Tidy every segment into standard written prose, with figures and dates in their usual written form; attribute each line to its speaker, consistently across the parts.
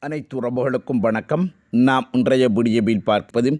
Speaker 1: அனைத்து உறவுகளுக்கும் வணக்கம். நாம் இன்றைய வீடியோவில் பார்ப்பது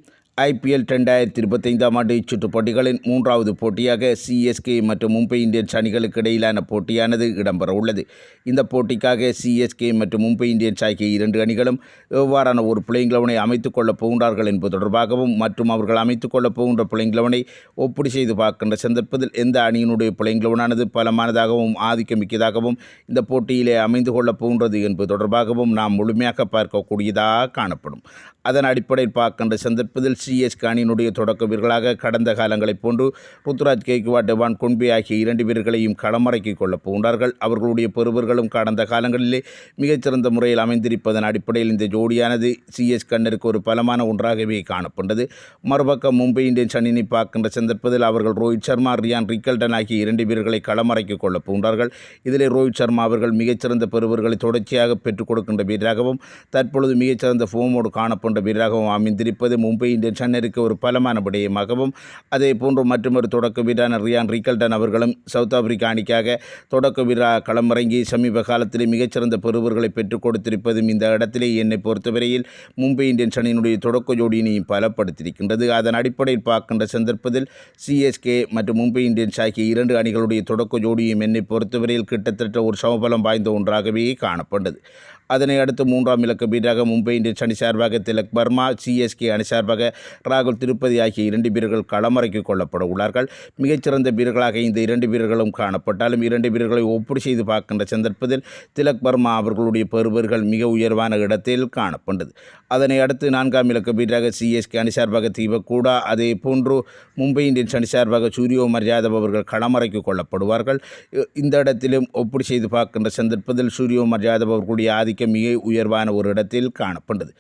Speaker 1: IPL 2025 ஆண்டு சுற்றுப் போட்டிகளின் 3வது போட்டியாக CSK மற்றும் மும்பை இந்தியன்ஸ் அணிகளுக்கு இடையிலான போட்டியானது இடம்பெற உள்ளது. இந்த போட்டிக்காக CSK மற்றும் மும்பை இந்தியன்ஸ் ஆகிய இரண்டு அணிகளும் எவ்வாறான ஒரு பிளேயிங் லெவனை அமைத்துக் கொள்ளப் போகின்றார்கள் என்பது தொடர்பாகவும் மற்றும் அவர்கள் அமைத்துக் கொள்ளப் போகின்ற பிளேயிங் லெவனை ஒப்பீடு செய்து பார்க்கின்ற சந்தர்ப்பத்தில் எந்த அணியினுடைய பிளேயிங் லெவனானது பலமானதாகவும் ஆதிக்கமிக்கதாகவும் இந்த போட்டியிலே அமைந்து கொள்ளப் போகின்றது என்பது தொடர்பாகவும் நாம் முழுமையாக பார்க்கக்கூடியதாக காணப்படும். அதன் அடிப்படையில் பார்க்கின்ற சந்தர்ப்பத்தில் CSK அணியினுடைய தொடக்க வீரர்களாக கடந்த காலங்களைப் போன்று ருத்துராஜ் கெய்க்வாட், டெவான் கொன்பே ஆகிய இரண்டு வீரர்களையும் களமிறக்கிக் கொள்ளப் போகின்றார்கள். அவர்களுடைய பெறுவர்களும் கடந்த காலங்களிலே மிகச்சிறந்த முறையில் அமைந்திருப்பதன் அடிப்படையில் இந்த ஜோடியானது CSK அணிக்கு ஒரு பலமான ஒன்றாகவே காணப்பட்டது. மறுபக்கம் மும்பை இந்தியன்ஸ் அணியினை பார்க்கின்ற சந்தர்ப்பத்தில் அவர்கள் ரோஹித் சர்மா, ரியான் ரிக்கல்டன் ஆகிய இரண்டு வீரர்களை களமிறக்கிக் கொள்ளப் போகின்றார்கள். இதிலே ரோஹித் சர்மா அவர்கள் மிகச்சிறந்த பெறுவர்களை தொடர்ச்சியாக பெற்றுக் கொடுக்கின்ற வீரராகவும் தற்பொழுது மிகச்சிறந்த ஃபோமோடு காணப்பட்ட வீரராகவும் அமைந்திருப்பது மும்பை இந்தியன்ஸ் அணிக்கு ஒரு பலமான விடயமாகவும், அதே போன்று மற்றொரு தொடக்க வீரரான ரியான் ரிக்கல்டன் அவர்களும் சவுத் ஆப்பிரிக்கா அணிக்காக தொடக்க வீரராக களமிறங்கி சமீப காலத்திலே மிகச்சிறந்த பெறுவர்களை பெற்றுக் கொடுத்திருப்பதும் இந்த இடத்திலே என்னை பொறுத்தவரையில் மும்பை இந்தியன்ஸ் அணியினுடைய தொடக்க ஜோடியினையும் பலப்படுத்தியிருக்கின்றது. அதன் அடிப்படையில் பார்க்கின்ற சந்தர்ப்பத்தில் CSK மற்றும் மும்பை இந்தியன்ஸ் ஆகிய இரண்டு அணிகளுடைய தொடக்க ஜோடியும் என்னை பொறுத்தவரையில் கிட்டத்தட்ட ஒரு சமபலம் வாய்ந்த ஒன்றாகவே காணப்பட்டது. அதனை அடுத்து 3ஆம் இலக்க வீரராக மும்பை இந்தியன்ஸ் அணி சார்பாக திலக் வர்மா, CSK அணி சார்பாக ராகுல் திருப்பதி ஆகிய இரண்டு வீரர்கள் களமிறக்கிக் கொள்ளப்பட உள்ளார்கள். மிகச்சிறந்த வீரர்களாக இந்த இரண்டு வீரர்களும் காணப்பட்டாலும் இரண்டு வீரர்களை ஒப்பீடு செய்து பார்க்கின்ற சந்தர்ப்பத்தில் திலக் வர்மா அவர்களுடைய பெறுவர்கள் மிக உயர்வான இடத்தில் காணப்பட்டது. அதனை அடுத்து 4ஆம் இலக்க வீரராக CSK அணி சார்பாக தீபக் கூடா, அதே போன்று மும்பை இந்தியன்ஸ் அணி சார்பாக சூரியகுமார் யாதவ் அவர்கள் களமிறக்கிக் கொள்ளப்படுவார்கள். இந்த இடத்திலும் ஒப்பீடு செய்து பார்க்கின்ற சந்தர்ப்பத்தில் சூரியகுமார் யாதவ் அவர்களுடைய ஆதிக்கம் மிக உயர்வான ஒரு இடத்தில் காணப்பட்டது.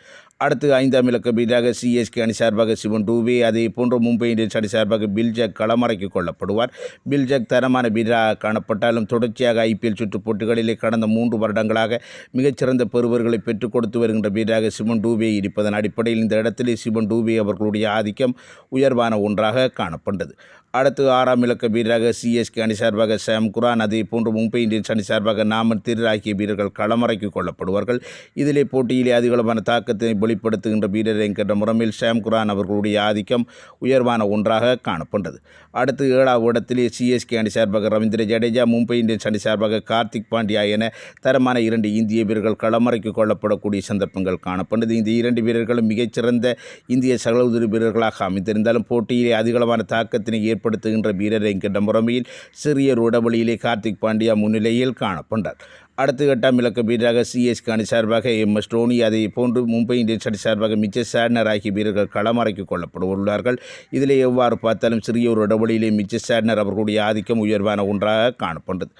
Speaker 1: அடுத்து 5ஆம் இலக்க வீரராக CSK அணி சார்பாக சிவன் டூபே, அதே போன்று மும்பை இந்தியன்ஸ் அணி சார்பாக பில்ஜக் களமிறக்கிக் கொள்ளப்படுவார். பில்ஜக் தரமான வீரராக காணப்பட்டாலும் தொடர்ச்சியாக IPL சுற்றுப் போட்டிகளிலே கடந்த 3 வருடங்களாக மிகச்சிறந்த பெறுவர்களை பெற்றுக் கொடுத்து வருகின்ற வீரராக சிவன் டூபே இருப்பதன் அடிப்படையில் இந்த இடத்திலே சிவன் டூபே அவர்களுடைய ஆதிக்கம் உயர்வான ஒன்றாக காணப்பட்டது. அடுத்து 6ஆம் இலக்க வீரராக CSK அணி சார்பாக சாம் குரான், அதே போன்று மும்பை இந்தியன்ஸ் அணி சார்பாக நாமன் திர் ஆகிய வீரர்கள் களமிறக்கிக் கொள்ளப்படுவார்கள். இதிலே போட்டியிலே அதிகளவான தாக்கத்தை வெளிப்படுத்துகின்ற வீரர் என்கின்ற முறையில் சாம் குரான் அவர்களுடைய ஆதிக்கம் உயர்வான ஒன்றாக காணப்பட்டது. அடுத்து 7ஆவது இடத்திலே CSK அணி சார்பாக ரவீந்திர ஜடேஜா, மும்பை இந்தியன்ஸ் அணி சார்பாக கார்த்திக் பாண்டியா என தரமான இரண்டு இந்திய வீரர்கள் களமிறக்கிக் கொள்ளப்படக்கூடிய சந்தர்ப்பங்கள் காணப்பட்டது. இந்த இரண்டு வீரர்களும் மிகச்சிறந்த இந்திய சகோதரி வீரர்களாக அமைந்திருந்தாலும் போட்டியிலே அதிகளவான தாக்கத்தினை ஏற்படுத்துகின்ற வீரர் என்கின்ற முறையில் சிறிய ஒரு இடைவெளியிலே கார்த்திக் பாண்டியா முன்னிலையில் காணப்பட்டார். அடுத்து 8ஆம் இலக்க வீரராக CSK அணி சார்பாக MS டோனி, அதே போன்று மும்பை இந்தியன்ஸ் அணி சார்பாக மிச்சல் சாட்னர் ஆகிய வீரர்கள் களமிறக்கிக் கொள்ளப்பட உள்ளார்கள். இதிலே எவ்வாறு பார்த்தாலும் சிறிய ஒரு இடைவெளியிலே மிச்சல் சாட்னர் அவர்களுடைய ஆதிக்கம் உயர்வான ஒன்றாக காணப்பட்டது.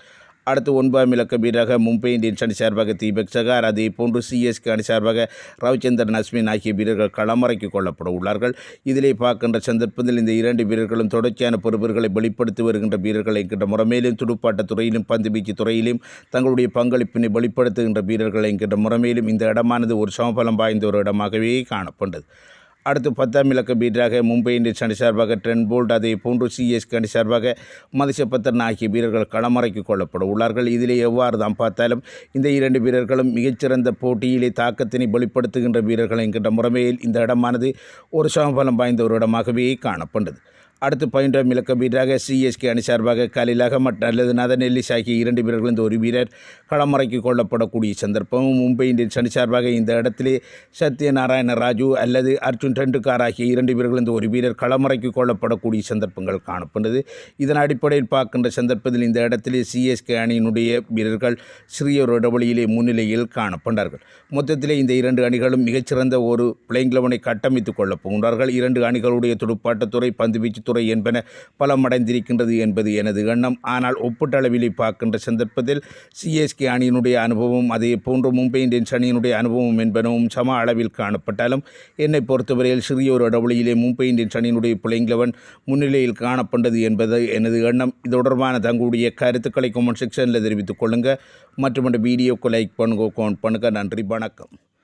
Speaker 1: அடுத்து 9ஆம் இலக்க வீரராக மும்பை இந்தியன்ஸ் அணி சார்பாக தீபக் சகார், அதே போன்று CSK அணி சார்பாக ரவிச்சந்திரன் அஸ்வின் ஆகிய வீரர்கள் களமிறக்கிக் கொள்ளப்பட உள்ளார்கள். இதிலே பார்க்கின்ற சந்தர்ப்பத்தில் இந்த இரண்டு வீரர்களும் தொடர்ச்சியான பெறுவர்களை வெளிப்படுத்தி வருகின்ற வீரர்கள் என்கின்ற முறைமையிலும் துடுப்பாட்டத் துறையிலும் பந்துவீச்சு துறையிலும் தங்களுடைய பங்களிப்பினை வெளிப்படுத்துகின்ற வீரர்கள் என்கின்ற முறைமையிலும் இந்த இடமானது ஒரு சமபலம் வாய்ந்த ஒரு இடமாகவே காணப்பட்டது. அடுத்து 10ஆம் இலக்க வீரராக மும்பை இந்தியன்ஸ் அணி சார்பாக ட்ரெண்ட் போல்ட், அதே போன்று CSK அணி சார்பாக மதிஷ பத்ரன் ஆகிய வீரர்கள் களமிறக்கிக் கொள்ளப்பட உள்ளார்கள். இதிலே எவ்வாறு தான் பார்த்தாலும் இந்த இரண்டு வீரர்களும் மிகச்சிறந்த போட்டியிலே தாக்கத்தினை வெளிப்படுத்துகின்ற வீரர்கள் என்கின்ற முறைமையில் இந்த இடமானது ஒரு சமபலம் வாய்ந்த ஒரு இடமாகவே காணப்பட்டது. அடுத்து 11ஆம் இலக்க வீரராக CSK அணி சார்பாக கலில் அகமட் அல்லது நதன் எல்லிஸ் ஆகிய இரண்டு வீரர்கள் இந்த ஒரு வீரர் களமிறக்கிக் கொள்ளப்படக்கூடிய சந்தர்ப்பமும் மும்பை இந்தியன்ஸ் அணி சார்பாக இந்த இடத்திலே சத்யநாராயண ராஜு அல்லது அர்ஜுன் டெண்டுல்கர் ஆகிய இரண்டு வீரர்கள் இந்த ஒரு வீரர் களமிறக்கிக் கொள்ளப்படக்கூடிய சந்தர்ப்பங்கள் காணப்பட்டது. இதன் அடிப்படையில் பார்க்கின்ற சந்தர்ப்பத்தில் இந்த இடத்திலே CSK அணியினுடைய வீரர்கள் சிறிய ஒரு இடைவெளியிலே முன்னிலையில் காணப்பட்டார்கள். மொத்தத்திலே இந்த இரண்டு அணிகளும் மிகச்சிறந்த ஒரு பிளேயிங் லெவனை கட்டமைத்துக் கொள்ளப் போகின்றார்கள். இரண்டு அணிகளுடைய துடுப்பாட்டத்துறை பந்துவீச்சு துறை என்பன பலமடைந்திருக்கின்றது என்பது எனது எண்ணம். ஆனால் ஒப்பீட்டளவிலே பார்க்கின்ற சந்தர்ப்பத்தில் CSK அணியினுடைய அனுபவம், அதே போன்று மும்பை இந்தியன்ஸ் அணியினுடைய அனுபவம் என்பனவும் சம அளவில் காணப்பட்டாலும் என்னை பொறுத்தவரையில் சிறிய ஒரு இடைவெளியிலே மும்பை இந்தியன்ஸ் அணியினுடைய பிளேயிங் லெவன் முன்னிலையில் காணப்பட்டது என்பது எனது எண்ணம். இது தொடர்பான தங்களுடைய கருத்துக்களை கமெண்ட் செக்ஷனில் தெரிவித்துக் கொள்ளுங்கள். மற்றும் வீடியோக்கு லைக் பண்ணுங்க, கமெண்ட் பண்ணுங்கள். நன்றி, வணக்கம்.